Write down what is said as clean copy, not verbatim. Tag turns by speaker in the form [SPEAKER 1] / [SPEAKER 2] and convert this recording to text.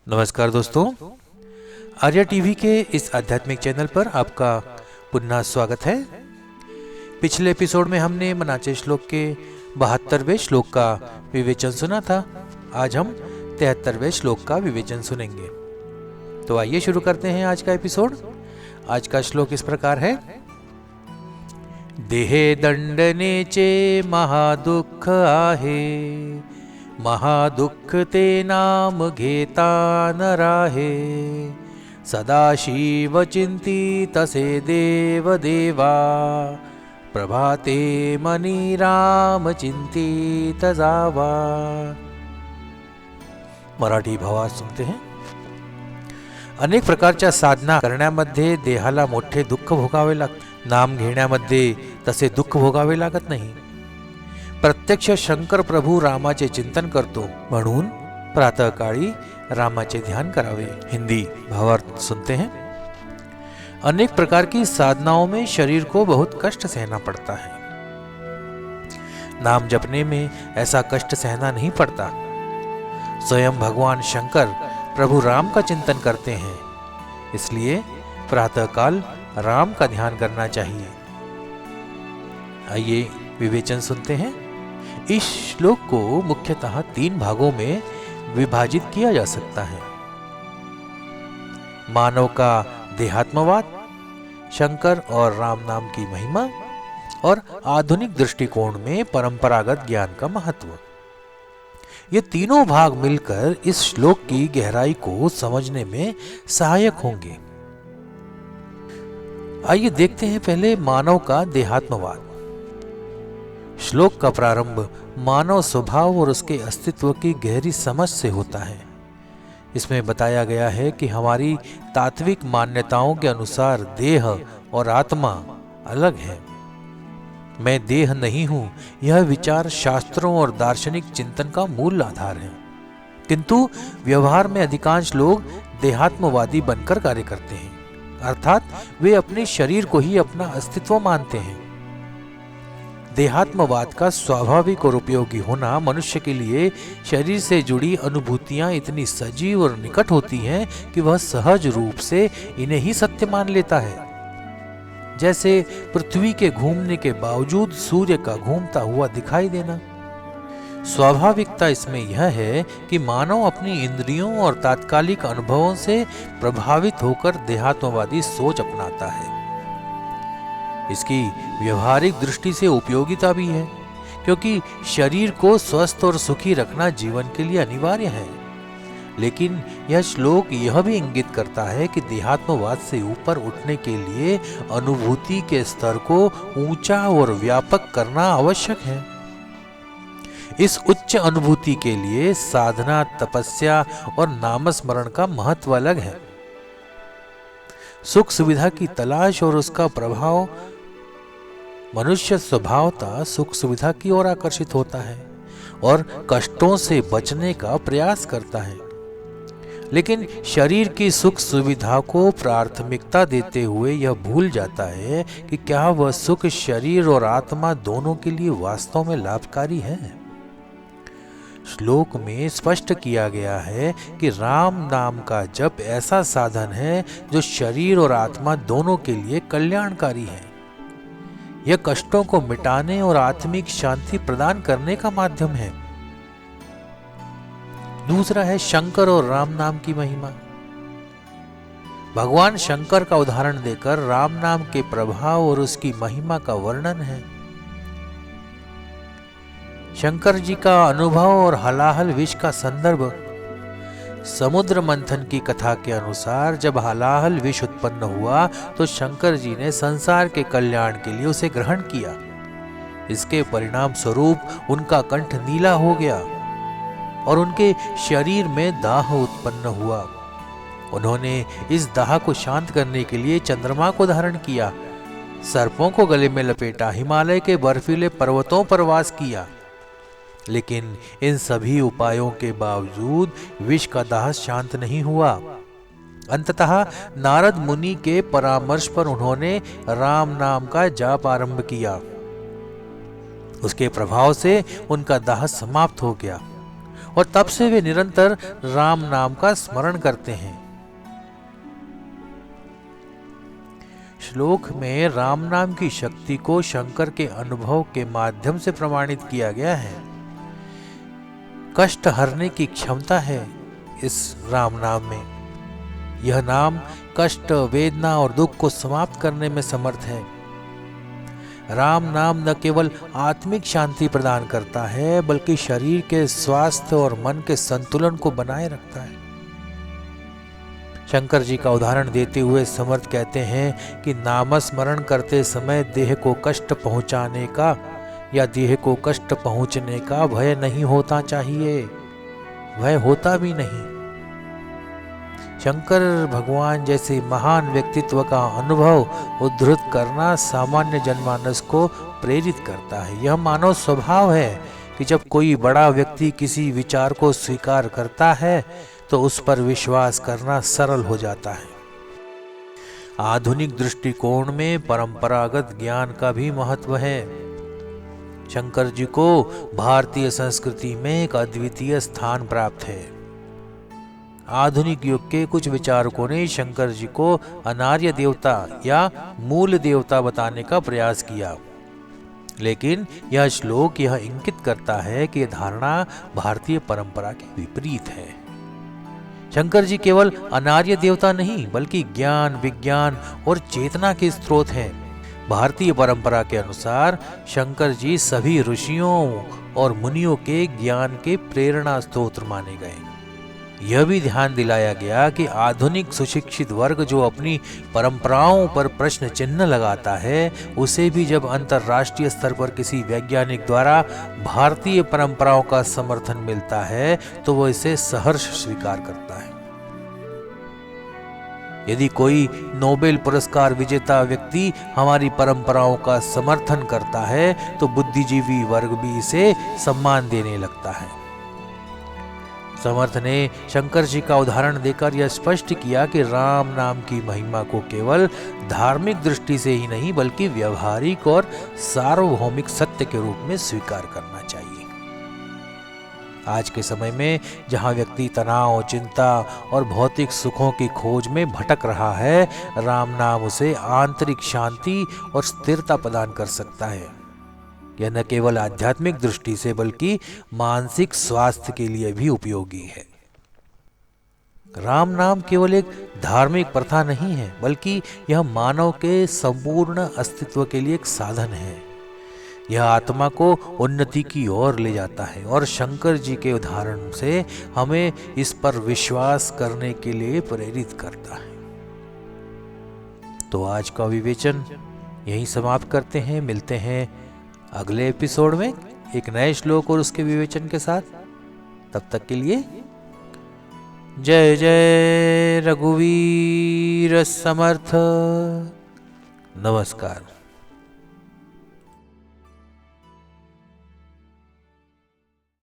[SPEAKER 1] नमस्कार दोस्तों, आर्या टीवी के इस आध्यात्मिक चैनल पर आपका पुनः स्वागत है। पिछले एपिसोड में हमने मनाचे श्लोक के 72वें श्लोक का विवेचन सुना था। आज हम 73वें श्लोक का विवेचन सुनेंगे। तो आइए शुरू करते हैं आज का एपिसोड। आज का श्लोक इस प्रकार है। देहे दंडने चे महादुख आहे, महादुख ते नाम घेता न राहे, सदाशिव चिंतितसे देव देवा, प्रभाते मनी राम चिंतित जावा। मराठी भावार्थ सुनते हैं। अनेक प्रकारच्या साधना करण्यामध्ये देहाला मोठे दुःख भोगावे लागते, नाम घेण्यामध्ये तसे दुःख भोगावे लागत नाही। प्रत्यक्ष शंकर प्रभु रामाचे चिंतन करतो, म्हणून प्रातःकाळी रामाचे ध्यान करावे। हिंदी भावार्थ सुनते हैं। अनेक प्रकार की साधनाओं में शरीर को बहुत कष्ट सहना पड़ता है। नाम जपने में ऐसा कष्ट सहना नहीं पड़ता। स्वयं भगवान शंकर प्रभु राम का चिंतन करते हैं, इसलिए प्रातःकाल राम का ध्यान करना चाहिए। आइए विवेचन सुनते हैं। इस श्लोक को मुख्यतः 3 भागों में विभाजित किया जा सकता है। मानव का देहात्मवाद, शंकर और राम नाम की महिमा और आधुनिक दृष्टिकोण में परंपरागत ज्ञान का महत्व। ये तीनों भाग मिलकर इस श्लोक की गहराई को समझने में सहायक होंगे। आइए देखते हैं पहले मानव का देहात्मवाद। श्लोक का प्रारंभ मानव स्वभाव और उसके अस्तित्व की गहरी समझ से होता है। इसमें बताया गया है कि हमारी तात्विक मान्यताओं के अनुसार देह और आत्मा अलग है। मैं देह नहीं हूं, यह विचार शास्त्रों और दार्शनिक चिंतन का मूल आधार है, किंतु व्यवहार में अधिकांश लोग देहात्मवादी बनकर कार्य करते हैं, अर्थात वे अपने शरीर को ही अपना अस्तित्व मानते हैं। देहात्मवाद का स्वाभाविक और उपयोगी होना मनुष्य के लिए शरीर से जुड़ी अनुभूतियां इतनी सजीव और निकट होती हैं कि वह सहज रूप से इन्हें ही सत्य मान लेता है। जैसे पृथ्वी के घूमने के बावजूद सूर्य का घूमता हुआ दिखाई देना। स्वाभाविकता इसमें यह है कि मानव अपनी इंद्रियों और तात्कालिक अनुभवों से प्रभावित होकर देहात्मवादी सोच अपनाता है। इसकी व्यवहारिक दृष्टि से उपयोगिता भी है, क्योंकि शरीर को स्वस्थ और सुखी रखना जीवन के लिए अनिवार्य है। लेकिन यह श्लोक यह भी इंगित करता है कि देहात्मवाद से ऊपर उठने के लिए अनुभूति के स्तर को ऊंचा और व्यापक करना आवश्यक है। इस उच्च अनुभूति के लिए साधना, तपस्या और नामस्मरण का महत्व अलग है। सुख सुविधा की तलाश और उसका प्रभाव मनुष्य स्वभावतः सुख सुविधा की ओर आकर्षित होता है और कष्टों से बचने का प्रयास करता है। लेकिन शरीर की सुख सुविधा को प्राथमिकता देते हुए यह भूल जाता है कि क्या वह सुख शरीर और आत्मा दोनों के लिए वास्तव में लाभकारी है। श्लोक में स्पष्ट किया गया है कि राम नाम का जप ऐसा साधन है जो शरीर और आत्मा दोनों के लिए कल्याणकारी है। यह कष्टों को मिटाने और आत्मिक शांति प्रदान करने का माध्यम है। दूसरा है शंकर और राम नाम की महिमा। भगवान शंकर का उदाहरण देकर राम नाम के प्रभाव और उसकी महिमा का वर्णन है। शंकर जी का अनुभव और हलाहल विष का संदर्भ समुद्र मंथन की कथा के अनुसार जब हलाहल विष उत्पन्न हुआ तो शंकर जी ने संसार के कल्याण के लिए उसे ग्रहण किया। इसके परिणाम स्वरूप उनका कंठ नीला हो गया और उनके शरीर में दाह उत्पन्न हुआ। उन्होंने इस दाह को शांत करने के लिए चंद्रमा को धारण किया, सर्पों को गले में लपेटा, हिमालय के बर्फीले पर्वतों पर वास किया। लेकिन इन सभी उपायों के बावजूद विष का दाह शांत नहीं हुआ। अंततः नारद मुनि के परामर्श पर उन्होंने राम नाम का जाप आरंभ किया। उसके प्रभाव से उनका दाह समाप्त हो गया और तब से वे निरंतर राम नाम का स्मरण करते हैं। श्लोक में राम नाम की शक्ति को शंकर के अनुभव के माध्यम से प्रमाणित किया गया है। कष्ट हरने की क्षमता है इस राम नाम में। यह नाम कष्ट, वेदना और दुख को समाप्त करने में समर्थ है। राम नाम न केवल आत्मिक शांति प्रदान करता है बल्कि शरीर के स्वास्थ्य और मन के संतुलन को बनाए रखता है। शंकर जी का उदाहरण देते हुए समर्थ कहते हैं कि नामस्मरण करते समय देह को कष्ट पहुंचाने का या देह को कष्ट पहुंचने का भय नहीं होता चाहिए, भय होता भी नहीं। शंकर भगवान जैसे महान व्यक्तित्व का अनुभव उद्धृत करना सामान्य जनमानस को प्रेरित करता है। यह मानव स्वभाव है कि जब कोई बड़ा व्यक्ति किसी विचार को स्वीकार करता है तो उस पर विश्वास करना सरल हो जाता है। आधुनिक दृष्टिकोण में परंपरागत ज्ञान का भी महत्व है। शंकर जी को भारतीय संस्कृति में एक अद्वितीय स्थान प्राप्त है। आधुनिक युग के कुछ विचारकों ने शंकर जी को अनार्य देवता या मूल देवता बताने का प्रयास किया, लेकिन यह श्लोक यह इंगित करता है कि यह धारणा भारतीय परंपरा के विपरीत है। शंकर जी केवल अनार्य देवता नहीं बल्कि ज्ञान, विज्ञान और चेतना के स्रोत हैं। भारतीय परंपरा के अनुसार शंकर जी सभी ऋषियों और मुनियों के ज्ञान के प्रेरणा स्रोत माने गए। यह भी ध्यान दिलाया गया कि आधुनिक सुशिक्षित वर्ग जो अपनी परंपराओं पर प्रश्न चिन्ह लगाता है, उसे भी जब अंतर्राष्ट्रीय स्तर पर किसी वैज्ञानिक द्वारा भारतीय परंपराओं का समर्थन मिलता है तो वह इसे सहर्ष स्वीकार करता है। यदि कोई नोबेल पुरस्कार विजेता व्यक्ति हमारी परंपराओं का समर्थन करता है तो बुद्धिजीवी वर्ग भी इसे सम्मान देने लगता है। समर्थ ने शंकर जी का उदाहरण देकर यह स्पष्ट किया कि राम नाम की महिमा को केवल धार्मिक दृष्टि से ही नहीं बल्कि व्यवहारिक और सार्वभौमिक सत्य के रूप में स्वीकार करना चाहिए। आज के समय में जहां व्यक्ति तनाव, चिंता और भौतिक सुखों की खोज में भटक रहा है, राम नाम उसे आंतरिक शांति और स्थिरता प्रदान कर सकता है। यह न केवल आध्यात्मिक दृष्टि से बल्कि मानसिक स्वास्थ्य के लिए भी उपयोगी है। राम नाम केवल एक धार्मिक प्रथा नहीं है बल्कि यह मानव के संपूर्ण अस्तित्व के लिए एक साधन है। यह आत्मा को उन्नति की ओर ले जाता है और शंकर जी के उदाहरण से हमें इस पर विश्वास करने के लिए प्रेरित करता है। तो आज का विवेचन यहीं समाप्त करते हैं। मिलते हैं अगले एपिसोड में एक नए श्लोक और उसके विवेचन के साथ। तब तक के लिए जय जय रघुवीर समर्थ। नमस्कार।